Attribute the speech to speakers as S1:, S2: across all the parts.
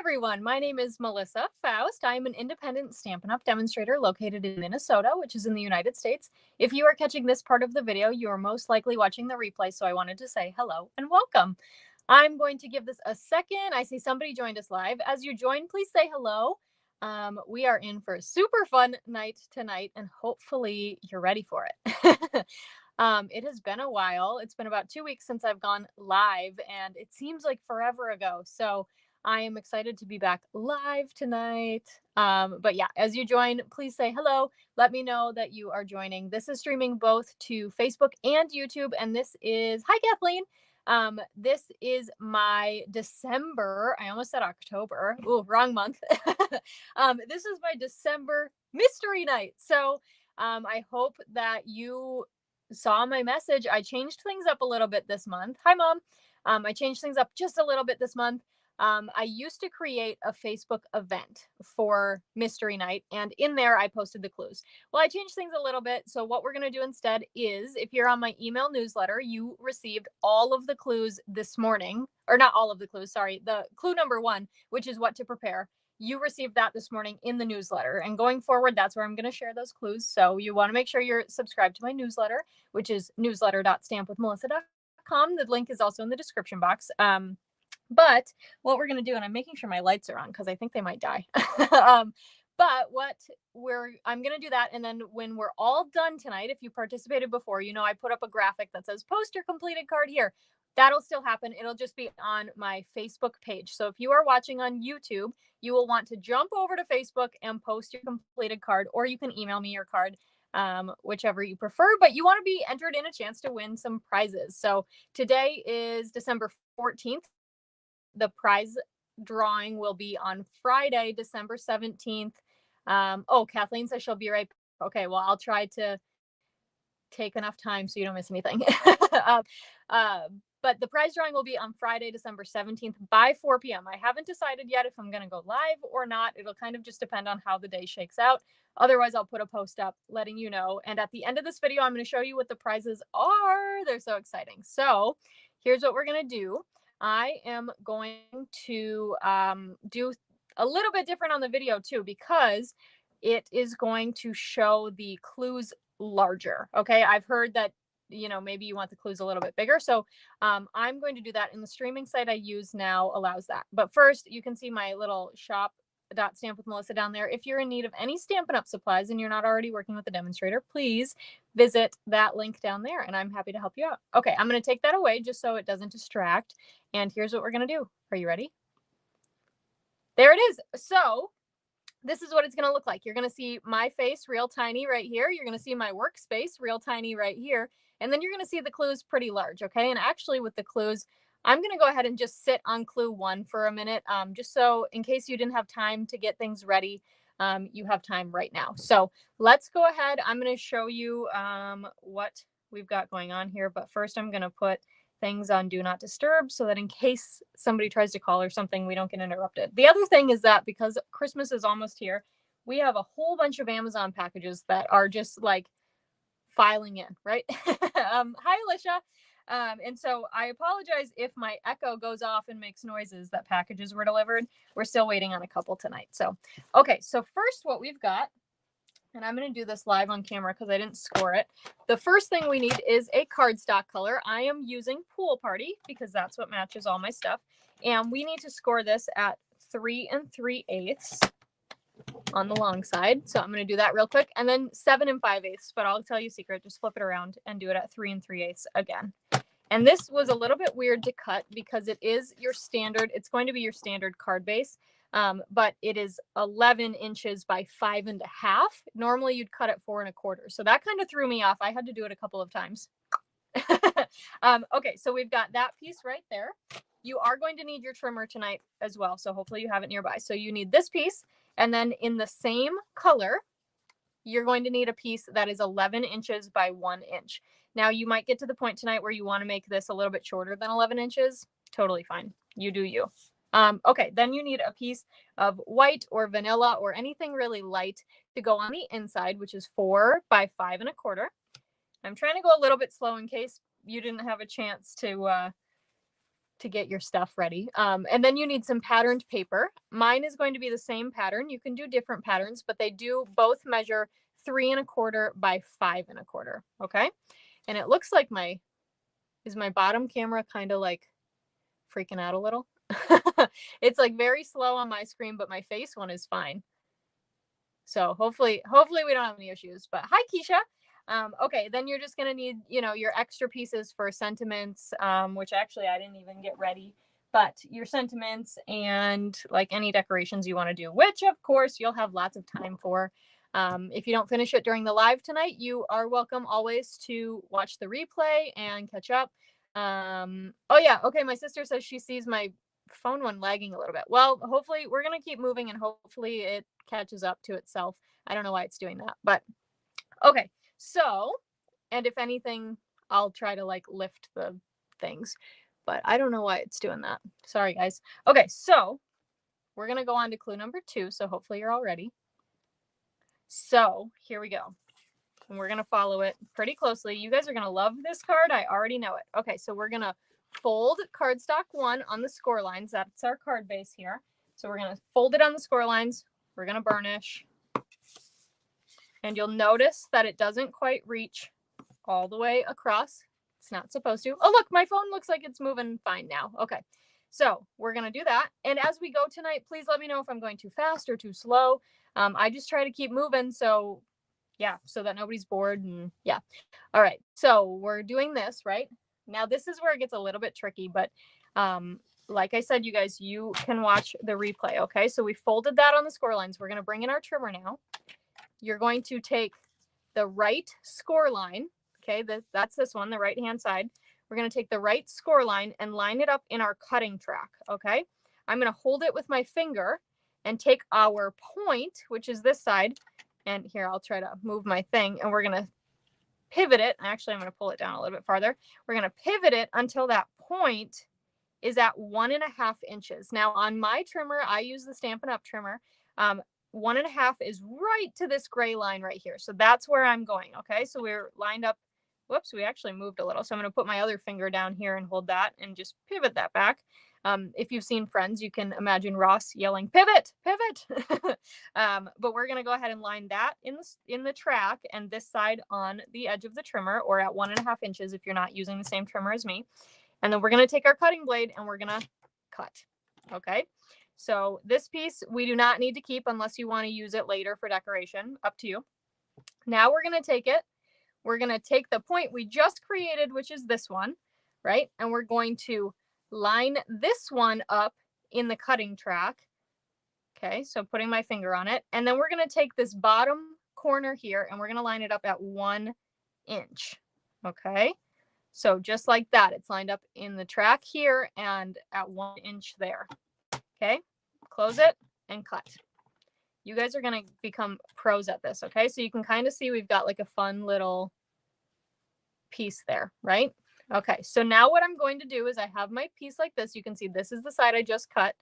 S1: everyone. My name is Melissa Faust. I am an independent Stampin' Up! Demonstrator located in Minnesota, which is in the United States. If you are catching this part of the video, you are most likely watching the replay, so I wanted to say hello and welcome. I'm going to give this a second. I see somebody joined us live. As you join, please say hello. We are in for a super fun night tonight, and hopefully you're ready for it. It has been a while. It's been about 2 weeks since I've gone live, and it seems like forever ago. So I am excited to be back live tonight. But yeah, as you join, please say hello. Let me know that you are joining. This is streaming both to Facebook and YouTube, and this is, hi Kathleen. This is my December, I almost said October. Ooh, wrong month. This is my December mystery night. So I hope that you saw my message. I changed things up a little bit this month. Hi, Mom. I changed things up just a little bit this month. I used to create a Facebook event for Mystery Night, and in there I posted the clues. Well, I changed things a little bit. So what we're going to do instead is, if you're on my email newsletter, you received all of the clues this morning, or not all of the clues, sorry, the clue number 1, which is what to prepare. You received that this morning in the newsletter, and going forward, that's where I'm going to share those clues. So you want to make sure you're subscribed to my newsletter, which is newsletter.stampwithmelissa.com. The link is also in the description box. But what we're going to do, and I'm making sure my lights are on because I think they might die. But I'm going to do that. And then when we're all done tonight, if you participated before, you know, I put up a graphic that says post your completed card here. That'll still happen. It'll just be on my Facebook page. So if you are watching on YouTube, you will want to jump over to Facebook and post your completed card, or you can email me your card, whichever you prefer. But you want to be entered in a chance to win some prizes. So today is December 14th. The prize drawing will be on Friday, December 17th. Oh, Kathleen says she'll be right. Okay, well, I'll try to take enough time so you don't miss anything. But the prize drawing will be on Friday, December 17th by 4 p.m. I haven't decided yet if I'm going to go live or not. It'll kind of just depend on how the day shakes out. Otherwise, I'll put a post up letting you know. And at the end of this video, I'm going to show you what the prizes are. They're so exciting. So here's what we're going to do. I am going to do a little bit different on the video too, because it is going to show the clues larger. Okay, I've heard that, you know, maybe you want the clues a little bit bigger. So I'm going to do that, and the streaming site I use now allows that. But first, you can see my little shop.stampwithmelissa down there. If you're in need of any Stampin' Up! Supplies and you're not already working with a demonstrator, please visit that link down there, and I'm happy to help you out. Okay, I'm going to take that away just so it doesn't distract. And here's what we're going to do. Are you ready? There it is. So this is what it's going to look like. You're going to see my face real tiny right here. You're going to see my workspace real tiny right here. And then you're going to see the clues pretty large. Okay. And actually with the clues, I'm going to go ahead and just sit on clue 1 for a minute, just so in case you didn't have time to get things ready, you have time right now. So let's go ahead. I'm going to show you what we've got going on here. But first I'm going to put things on do not disturb so that in case somebody tries to call or something, we don't get interrupted. The other thing is that because Christmas is almost here, we have a whole bunch of Amazon packages that are just like filing in, right? Hi, Alicia. And so I apologize if my echo goes off and makes noises that packages were delivered. We're still waiting on a couple tonight. So, okay. So first what we've got, and I'm going to do this live on camera because I didn't score it. The first thing we need is a cardstock color. I am using Pool Party because that's what matches all my stuff. And we need to score this at 3 3/8 on the long side. So I'm going to do that real quick. And then 7 5/8. But I'll tell you a secret. Just flip it around and do it at 3 3/8 again. And this was a little bit weird to cut because it is your standard. It's going to be your standard card base. But it is 11 inches by 5 1/2. Normally you'd cut it 4 1/4. So that kind of threw me off. I had to do it a couple of times. Okay, so we've got that piece right there. You are going to need your trimmer tonight as well. So hopefully you have it nearby. So you need this piece. And then in the same color, you're going to need a piece that is 11 inches by 1 inch. Now you might get to the point tonight where you want to make this a little bit shorter than 11 inches. Totally fine. You do you. Okay, then you need a piece of white or vanilla or anything really light to go on the inside, which is 4 by 5 1/4. I'm trying to go a little bit slow in case you didn't have a chance to to get your stuff ready. And then you need some patterned paper. Mine is going to be the same pattern. You can do different patterns, but they do both measure 3 1/4 by 5 1/4. Okay. And it looks like is my bottom camera kind of like freaking out a little? It's like very slow on my screen, but my face one is fine. So hopefully we don't have any issues, but hi Keisha. Okay, then you're just gonna need, your extra pieces for sentiments, which actually I didn't even get ready, but your sentiments and like any decorations you want to do, which of course you'll have lots of time for. If you don't finish it during the live tonight, you are welcome always to watch the replay and catch up. Oh yeah, okay, my sister says she sees my phone one lagging a little bit. Well, hopefully we're gonna keep moving and hopefully it catches up to itself. I don't know why it's doing that, but okay. So, and if anything, I'll try to like lift the things, but I don't know why it's doing that. Sorry, guys. Okay, so we're going to go on to clue number 2. So hopefully you're all ready. So here we go. And we're going to follow it pretty closely. You guys are going to love this card. I already know it. Okay, so we're going to fold cardstock 1 on the score lines. That's our card base here. So we're going to fold it on the score lines. We're going to burnish. And you'll notice that it doesn't quite reach all the way across. It's not supposed to. Oh, look, my phone looks like it's moving fine now. Okay, so we're going to do that. And as we go tonight, please let me know if I'm going too fast or too slow. I just try to keep moving. So yeah, so that nobody's bored. And yeah. All right, so we're doing this, right? Now, this is where it gets a little bit tricky, but like I said, you guys, you can watch the replay. Okay, so we folded that on the score lines. We're going to bring in our trimmer now. You're going to take the right score line. Okay, that's this one, the right-hand side. We're going to take the right score line and line it up in our cutting track. Okay, I'm going to hold it with my finger and take our point, which is this side. And here, I'll try to move my thing. And we're going to pivot it. Actually, I'm going to pull it down a little bit farther. We're going to pivot it until that point is at 1.5 inches. Now, on my trimmer, I use the Stampin' Up! Trimmer. 1.5 is right to this gray line right here. So that's where I'm going. Okay, so we're lined up. Whoops, we actually moved a little. So I'm going to put my other finger down here and hold that and just pivot that back. If you've seen Friends, you can imagine Ross yelling, pivot, pivot. But we're going to go ahead and line that in the track and this side on the edge of the trimmer, or at 1.5 inches if you're not using the same trimmer as me. And then we're going to take our cutting blade and we're going to cut. Okay. So this piece we do not need to keep unless you want to use it later for decoration. Up to you. Now we're going to take it. We're going to take the point we just created, which is this one, right? And we're going to line this one up in the cutting track. Okay, so putting my finger on it. And then we're going to take this bottom corner here and we're going to line it up at 1 inch. Okay, so just like that, it's lined up in the track here and at 1 inch there. Okay, close it and cut. You guys are going to become pros at this, okay? So you can kind of see we've got like a fun little piece there, right? Okay, so now what I'm going to do is I have my piece like this. You can see this is the side I just cut.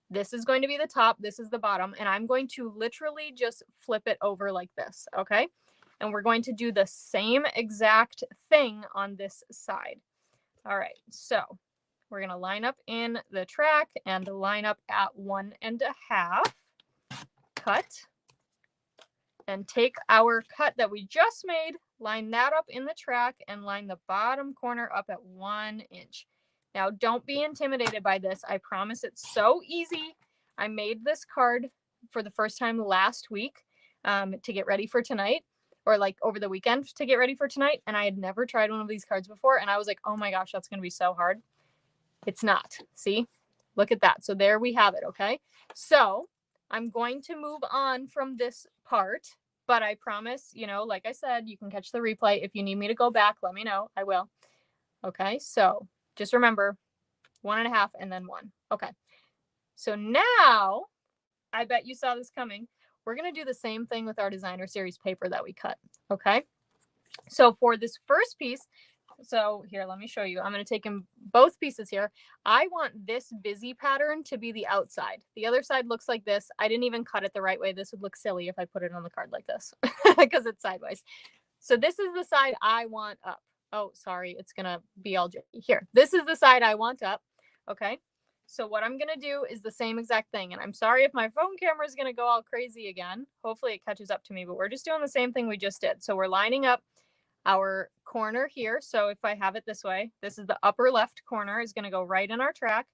S1: This is going to be the top. This is the bottom. And I'm going to literally just flip it over like this, okay? And we're going to do the same exact thing on this side. All right, so we're going to line up in the track and line up at 1.5. Cut. And take our cut that we just made, line that up in the track, and line the bottom corner up at 1 inch. Now, don't be intimidated by this. I promise it's so easy. I made this card for the first time last week to get ready for tonight, or like over the weekend to get ready for tonight. And I had never tried one of these cards before. And I was like, oh my gosh, that's going to be so hard. It's not. See, look at that. So there we have it. Okay. So I'm going to move on from this part, but I promise, like I said, you can catch the replay. If you need me to go back, let me know. I will. Okay. So just remember 1.5 and then 1. Okay. So now I bet you saw this coming. We're going to do the same thing with our designer series paper that we cut. Okay. So for this first piece, so here, let me show you. I'm going to take in both pieces here. I want this busy pattern to be the outside. The other side looks like this. I didn't even cut it the right way. This would look silly if I put it on the card like this because it's sideways. So this is the side I want up. Oh, sorry. It's going to be all here. This is the side I want up. Okay. So what I'm going to do is the same exact thing. And I'm sorry if my phone camera is going to go all crazy again. Hopefully it catches up to me, but we're just doing the same thing we just did. So we're lining up our corner here. So if I have it this way, this is the upper left corner is going to go right in our track.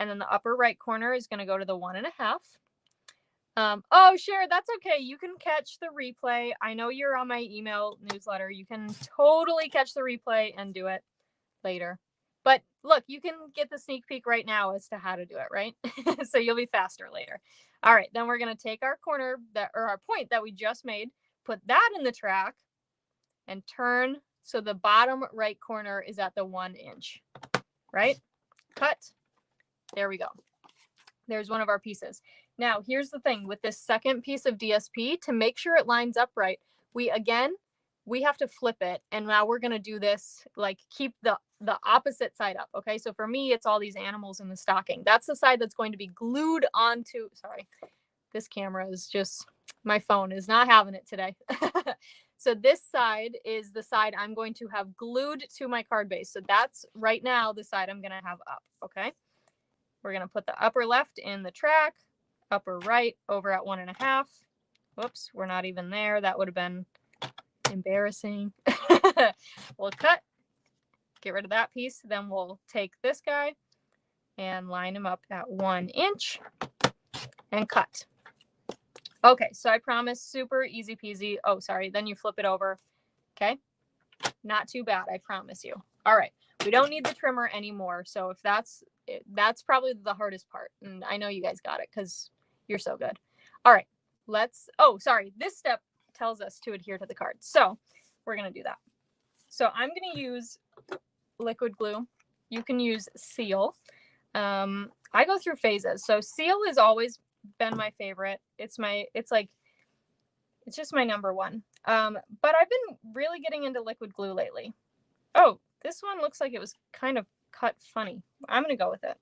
S1: And then the upper right corner is going to go to the 1.5. Oh, Cher, that's okay. You can catch the replay. I know you're on my email newsletter. You can totally catch the replay and do it later. But look, you can get the sneak peek right now as to how to do it, right? So you'll be faster later. All right, then we're going to take our corner or our point that we just made, put that in the track, and turn so the bottom right corner is at the 1 inch, right? Cut. There we go. There's one of our pieces. Now, here's the thing with this second piece of DSP, to make sure it lines up right, we have to flip it. And now we're going to do this, like keep the opposite side up. Okay. So for me, it's all these animals in the stocking. That's the side that's going to be glued onto, sorry, this camera is just, my phone is not having it today. So this side is the side I'm going to have glued to my card base. So that's right now the side I'm going to have up. Okay. We're going to put the upper left in the track, upper right over at 1.5. Whoops. We're not even there. That would have been embarrassing. We'll cut, get rid of that piece. Then we'll take this guy and line him up at 1 inch and cut. Okay, so I promise, super easy peasy. Oh, sorry. Then you flip it over. Okay. Not too bad. I promise you. All right. We don't need the trimmer anymore. So if that's probably the hardest part. And I know you guys got it because you're so good. All right. Oh, sorry. This step tells us to adhere to the card. So we're going to do that. So I'm going to use liquid glue. You can use Seal. I go through phases. So Seal has always been my favorite. It's just my number one. But I've been really getting into liquid glue lately. Oh, this one looks like it was kind of cut funny. I'm going to go with it.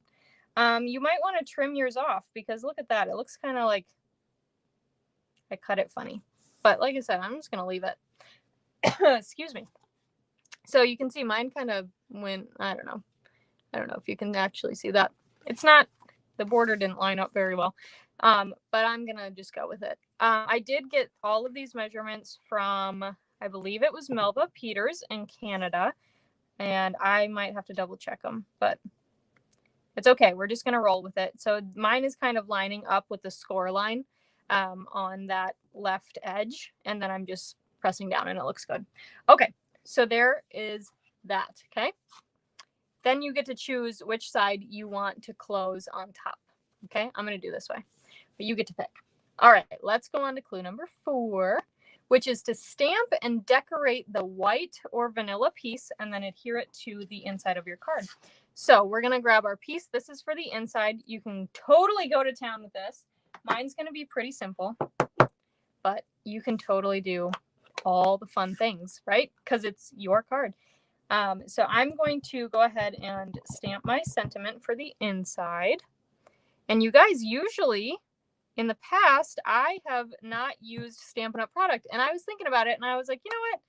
S1: You might want to trim yours off because look at that. It looks kind of like I cut it funny. But like I said, I'm just going to leave it. Excuse me. So you can see mine kind of went, I don't know if you can actually see that. It's not, the border didn't line up very well. But I'm going to just go with it. I did get all of these measurements from, I believe it was Melba Peters in Canada. And I might have to double check them, but it's okay. We're just going to roll with it. So mine is kind of lining up with the score line on that left edge. And then I'm just pressing down and it looks good. Okay. So there is that. Okay. Then you get to choose which side you want to close on top. Okay. I'm going to do this way, but you get to pick. All right. Let's go on to clue number 4, which is to stamp and decorate the white or vanilla piece and then adhere it to the inside of your card. So we're going to grab our piece. This is for the inside. You can totally go to town with this. Mine's going to be pretty simple, but you can totally do all the fun things, right? Because it's your card. So I'm going to go ahead and stamp my sentiment for the inside. And you guys, usually in the past, I have not used Stampin' Up! Product. And I was thinking about it and I was like, you know what?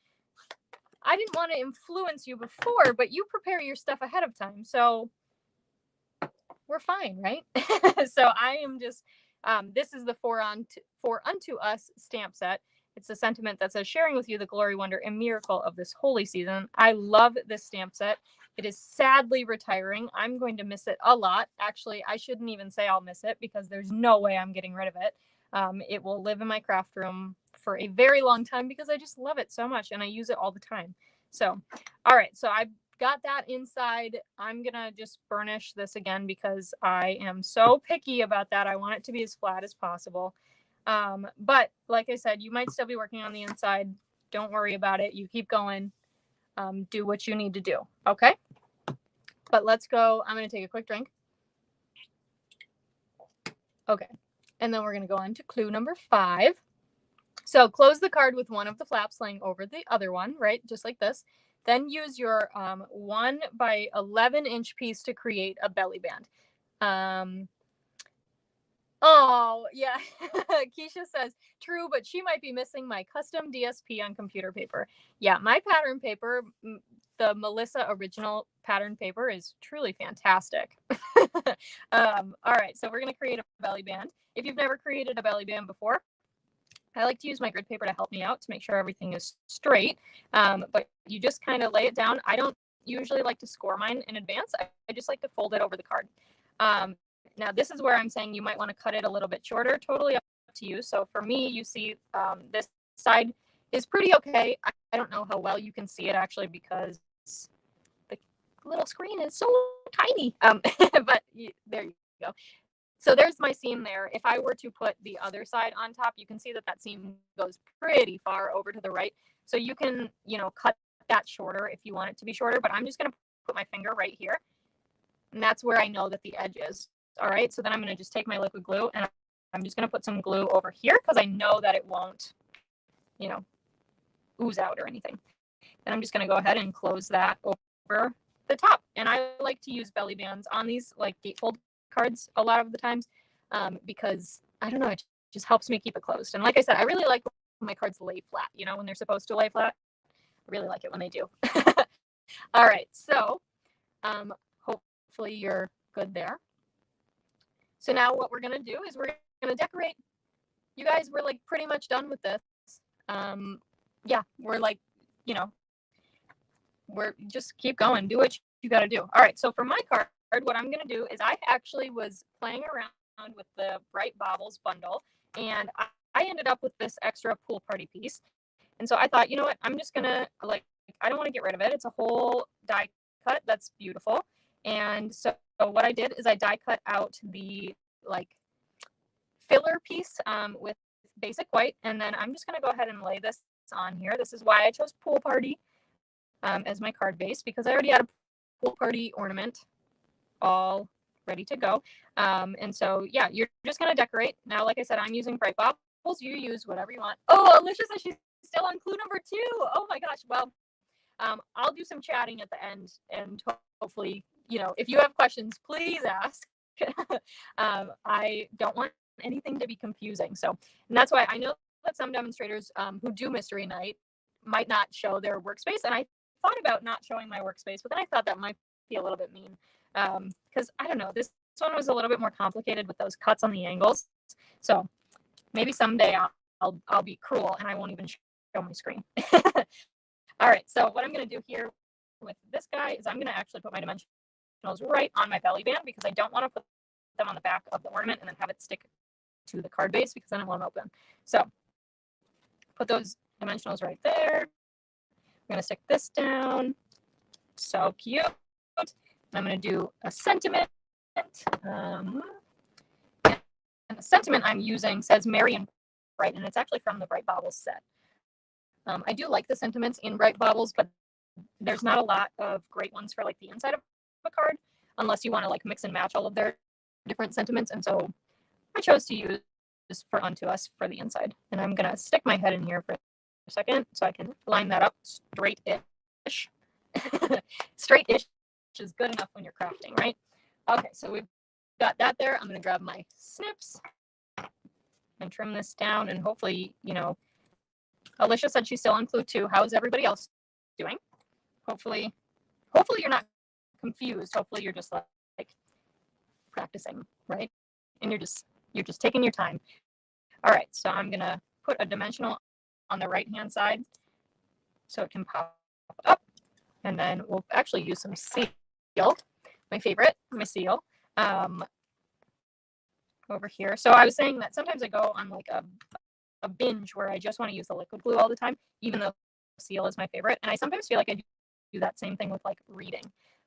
S1: I didn't want to influence you before, but you prepare your stuff ahead of time. So we're fine, right? So I am just, this is the For Unto Us stamp set. It's a sentiment that says, sharing with you the glory, wonder, and miracle of this holy season. I love this stamp set. It is sadly retiring. I'm going to miss it a lot. Actually, I shouldn't even say I'll miss it because there's no way I'm getting rid of it. It will live in my craft room for a very long time because I just love it so much and I use it all the time. So, all right. So I've got that inside. I'm going to just burnish this again because I am so picky about that. I want it to be as flat as possible. But like I said, you might still be working on the inside. Don't worry about it. You keep going. Do what you need to do. Okay. But let's go. I'm going to take a quick drink. Okay. And then we're going to go on to clue number 5. So close the card with one of the flaps laying over the other one, right? Just like this. Then use your 1 by 11 inch piece to create a belly band. Oh, yeah. Keisha says, true, but she might be missing my custom DSP on computer paper. Yeah, my pattern paper, the Melissa original pattern paper is truly fantastic. All right, so we're going to create a belly band. If you've never created a belly band before, I like to use my grid paper to help me out to make sure everything is straight. But you just kind of lay it down. I don't usually like to score mine in advance. I just like to fold it over the card. Now this is where I'm saying you might want to cut it a little bit shorter, totally up to you. So for me, you see this side is pretty okay. I don't know how well you can see it actually because the little screen is so tiny. But there you go. So there's my seam there. If I were to put the other side on top, you can see that that seam goes pretty far over to the right. So you can, cut that shorter if you want it to be shorter, but I'm just going to put my finger right here. And that's where I know that the edge is. All right. So then I'm going to just take my liquid glue and I'm just going to put some glue over here because I know that it won't, ooze out or anything. Then I'm just going to go ahead and close that over the top. And I like to use belly bands on these like gatefold cards a lot of the times because I don't know, it just helps me keep it closed. And like I said, I really like when my cards lay flat, when they're supposed to lay flat. I really like it when they do. All right, so hopefully you're good there. So now what we're gonna do is we're gonna decorate. You guys, we're like pretty much done with this. Yeah, we're like, we're just keep going, do what you gotta do. All right, so for my card, what I'm going to do is I actually was playing around with the Bright Baubles bundle, and I ended up with this extra pool party piece. And so I thought, you know what, I'm just going to, I don't want to get rid of it. It's a whole die cut that's beautiful. And so what I did is I die cut out the, filler piece with basic white, and then I'm just going to go ahead and lay this on here. This is why I chose pool party as my card base, because I already had a pool party ornament all ready to go. And so, yeah, you're just going to decorate. Now, like I said, I'm using Bright Baubles. You use whatever you want. Oh, Alicia says she's still on clue number 2. Oh my gosh. Well, I'll do some chatting at the end, and hopefully, if you have questions, please ask. I don't want anything to be confusing. So, and that's why I know that some demonstrators who do Mystery Night might not show their workspace. And I thought about not showing my workspace, but then I thought that might be a little bit mean. Because I don't know, this one was a little bit more complicated with those cuts on the angles. So maybe someday I'll be cruel and I won't even show my screen. All right, so what I'm going to do here with this guy is I'm going to actually put my dimensionals right on my belly band because I don't want to put them on the back of the ornament and then have it stick to the card base because then it won't open. So put those dimensionals right there. I'm going to stick this down. So cute. I'm going to do a sentiment. And the sentiment I'm using says Merry and Bright, and it's actually from the Bright Baubles set. I do like the sentiments in Bright Baubles, but there's not a lot of great ones for like the inside of a card, unless you want to like mix and match all of their different sentiments. And so I chose to use this for Unto Us for the inside. And I'm going to stick my head in here for a second so I can line that up straight-ish. Straight-ish is good enough when you're crafting, right? Okay, so we've got that there. I'm going to grab my snips and trim this down, and hopefully, Alicia said she's still on clue 2. How is everybody else doing? Hopefully you're not confused. Hopefully you're just like practicing, right? And you're just taking your time. All right, so I'm going to put a dimensional on the right-hand side so it can pop up, and then we'll actually use some seal. My favorite, my seal, over here. So I was saying that sometimes I go on like a binge where I just want to use the liquid glue all the time, even though seal is my favorite. And I sometimes feel like I do that same thing with like reading.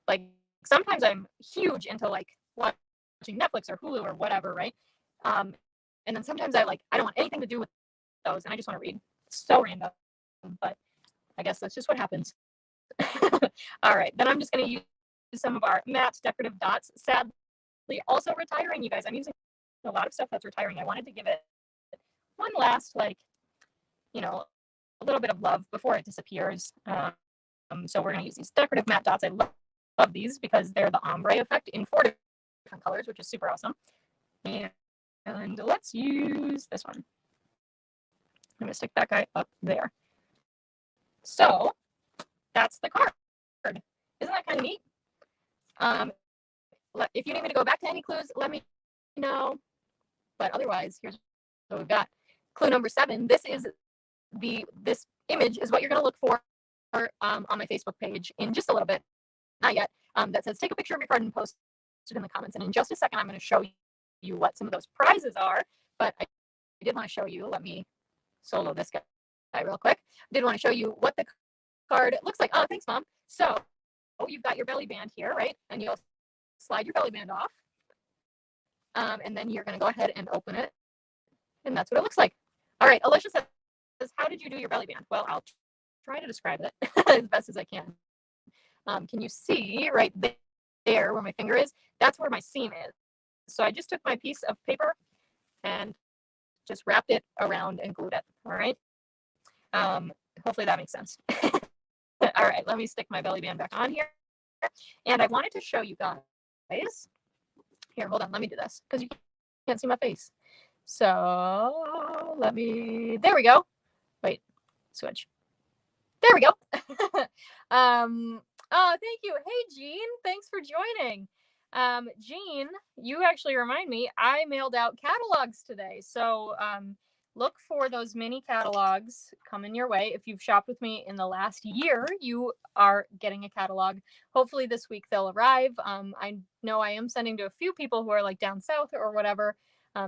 S1: Like sometimes I'm huge into like watching Netflix or Hulu or whatever, right? And then sometimes I don't want anything to do with those, and I just want to read. It's so random, but I guess that's just what happens. All right, then I'm just going to use some of our matte decorative dots. Sadly, also retiring, you guys. I'm using a lot of stuff that's retiring. I wanted to give it one last, a little bit of love before it disappears. So we're going to use these decorative matte dots. I love these because they're the ombre effect in 4 different colors, which is super awesome. And let's use this one. I'm going to stick that guy up there. So that's the card. Isn't that kind of neat? If you need me to go back to any clues, let me know. But otherwise, here's what we've got. Clue number 7. This image is what you're going to look for on my Facebook page in just a little bit. Not yet. That says take a picture of your card and post it in the comments. And in just a second, I'm going to show you what some of those prizes are. But I did want to show you. Let me solo this guy real quick. I did want to show you what the card looks like. Oh, thanks, Mom. So you've got your belly band here, right? And you'll slide your belly band off. And then you're going to go ahead and open it. And that's what it looks like. All right. Alicia says, how did you do your belly band? Well, I'll try to describe it as best as I can. Can you see right there where my finger is? That's where my seam is. So I just took my piece of paper and just wrapped it around and glued it. All right. Hopefully that makes sense. All right. Let me stick my belly band back on here. And I wanted to show you guys. Here, hold on. Let me do this because you can't see my face. So there we go. Wait, switch. There we go. Oh, thank you. Hey, Jean, thanks for joining. Jean, you actually remind me, I mailed out catalogs today. So look for those mini catalogs coming your way. If you've shopped with me in the last year, you are getting a catalog. Hopefully this week they'll arrive. I know I am sending to a few people who are like down south or whatever,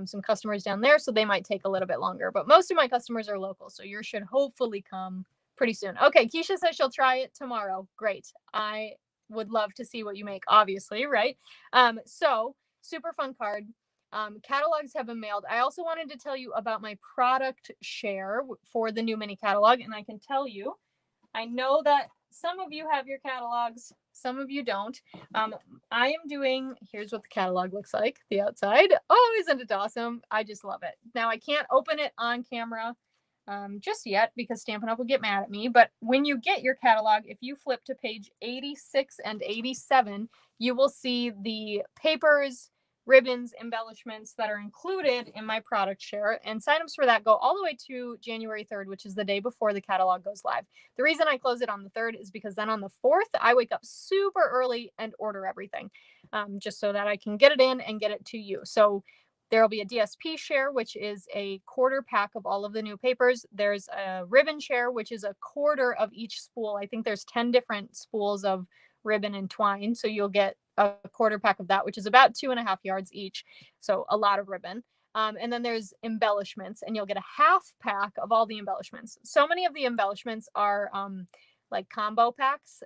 S1: some customers down there, so they might take a little bit longer. But most of my customers are local, so yours should hopefully come pretty soon. Okay, Keisha says she'll try it tomorrow. Great. I would love to see what you make, obviously, right? So super fun card. Catalogs have been mailed. I also wanted to tell you about my product share for the new mini catalog. And I can tell you, I know that some of you have your catalogs, some of you don't. I am doing, here's what the catalog looks like, the outside. Oh, isn't it awesome? I just love it. Now I can't open it on camera just yet because Stampin' Up! Will get mad at me. But when you get your catalog, if you flip to page 86 and 87, you will see the papers, ribbons, embellishments that are included in my product share. And signups for that go all the way to January 3rd, which is the day before the catalog goes live. The reason I close it on the 3rd is because then on the 4th, I wake up super early and order everything just so that I can get it in and get it to you. So there will be a DSP share, which is a quarter pack of all of the new papers. There's a ribbon share, which is a quarter of each spool. I think there's 10 different spools of ribbon and twine. So you'll get a quarter pack of that, which is about 2.5 yards each. So a lot of ribbon. And then there's embellishments, and you'll get a half pack of all the embellishments. So many of the embellishments are like combo packs.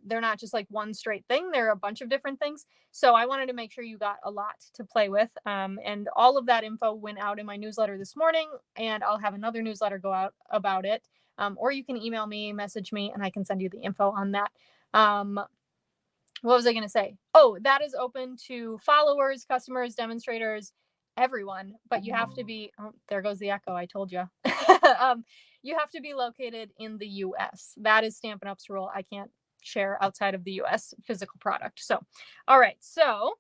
S1: They're not just like one straight thing. They're a bunch of different things. So I wanted to make sure you got a lot to play with. And all of that info went out in my newsletter this morning, and I'll have another newsletter go out about it. Or you can email me, message me, and I can send you the info on that. What was I going to say? Oh, that is open to followers, customers, demonstrators, everyone, but you have to be, oh, there goes the echo. I told you. You have to be located in the US. That is Stampin' Up's rule. I can't share outside of the US physical product. So, all right. So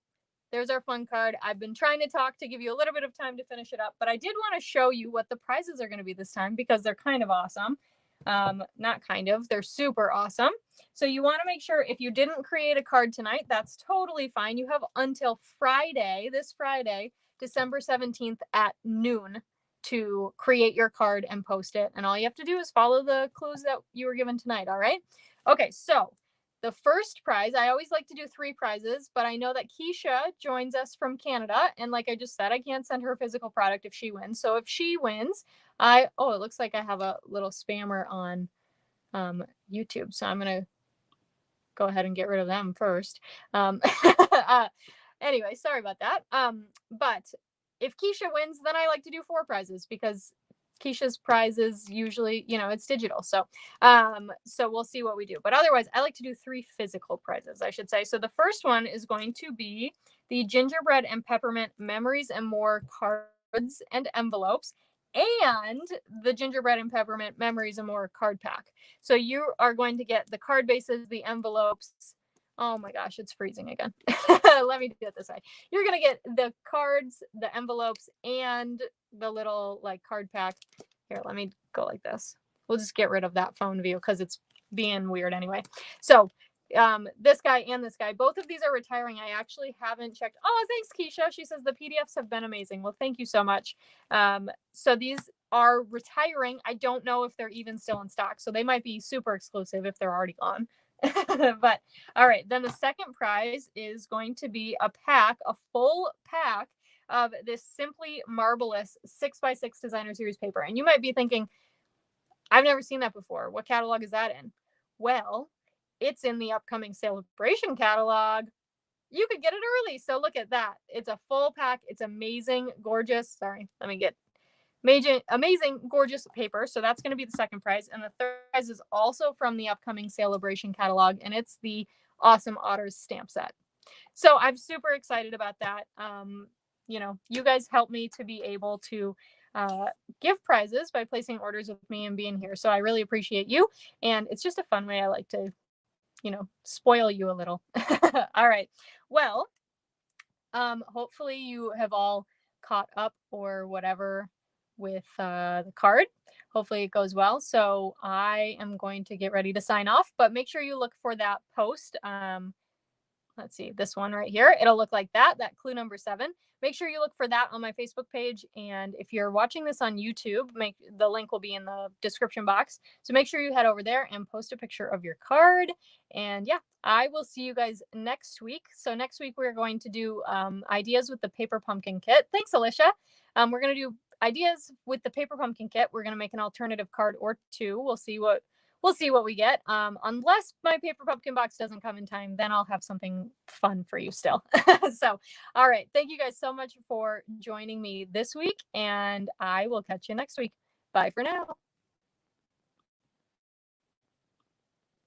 S1: there's our fun card. I've been trying to talk to give you a little bit of time to finish it up, but I did want to show you what the prizes are going to be this time because they're kind of awesome. Not kind of, they're super awesome. So you want to make sure if you didn't create a card tonight, that's totally fine. You have until Friday, this Friday, December 17th at noon to create your card and post it. And all you have to do is follow the clues that you were given tonight. All right. Okay. So the first prize, I always like to do 3 prizes, but I know that Keisha joins us from Canada. And like I just said, I can't send her a physical product if she wins. So if she wins, it looks like I have a little spammer on YouTube. So I'm going to go ahead and get rid of them first. Anyway, sorry about that. But if Keisha wins, then I like to do 4 prizes because Keisha's prizes usually, it's digital. So we'll see what we do. But otherwise, I like to do 3 physical prizes, I should say. So the first one is going to be the Gingerbread and Peppermint Memories and More cards and envelopes, and the Gingerbread and Peppermint Memories and More card pack. So you are going to get the card bases, the envelopes. Oh my gosh, it's freezing again. Let me do it this way. You're going to get the cards, the envelopes, and the little like card pack. Here, let me go like this. We'll just get rid of that phone view because it's being weird anyway. So This guy and this guy, both of these are retiring. I actually haven't checked. Oh, thanks, Keisha. She says the PDFs have been amazing. Well, thank you so much. So these are retiring. I don't know if they're even still in stock, so they might be super exclusive if they're already gone. But all right, then the second prize is going to be a full pack of this Simply Marvelous 6x6 Designer Series paper. And you might be thinking, I've never seen that before. What catalog is that in? Well, it's in the upcoming Celebration catalog. You could get it early. So look at that. It's a full pack. It's amazing, gorgeous. Sorry, let me get amazing, gorgeous paper. So that's going to be the second prize. And the third prize is also from the upcoming Celebration catalog, and it's the Awesome Otters stamp set. So I'm super excited about that. You guys help me to be able to give prizes by placing orders with me and being here. So I really appreciate you. And it's just a fun way I like to, spoil you a little. All right. Well, hopefully you have all caught up or whatever with the card. Hopefully it goes well. So I am going to get ready to sign off, but make sure you look for that post. Let's see, this one right here. It'll look like that clue number 7. Make sure you look for that on my Facebook page. And if you're watching this on YouTube, the link will be in the description box. So make sure you head over there and post a picture of your card. And yeah, I will see you guys next week. So next week, we're going to do ideas with the paper pumpkin kit. Thanks, Alicia. We're going to do ideas with the paper pumpkin kit. We're going to make an alternative card or two. We'll see what we get. Unless my paper pumpkin box doesn't come in time, then I'll have something fun for you still. So, all right. Thank you guys so much for joining me this week, and I will catch you next week. Bye for now.